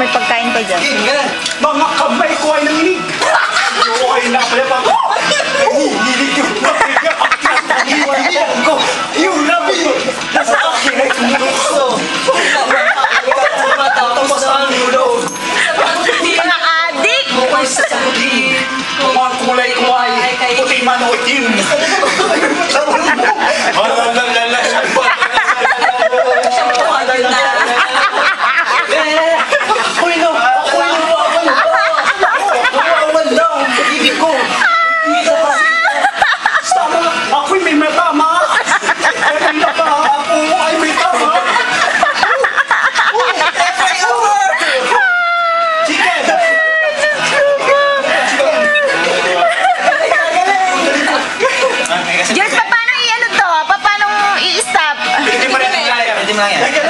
may pagkain pa dyan. Mga kamay ko ay nanginig. Oo, ay napalap ako. Nanginig yung mabiga. Nanginig ko. Yung labi. Nasa akin ay tumulokso. Tapos ang ulo. Mga adik! Mukhay sa sabi. Mga kulay ko ay puti man o itim. Ako'y may matama. Kanina pa ako ay may tama. Chicken! Jers, paano i-ano to? Paano i-stop? Hindi mo rin kaya. Hindi mo lang yan.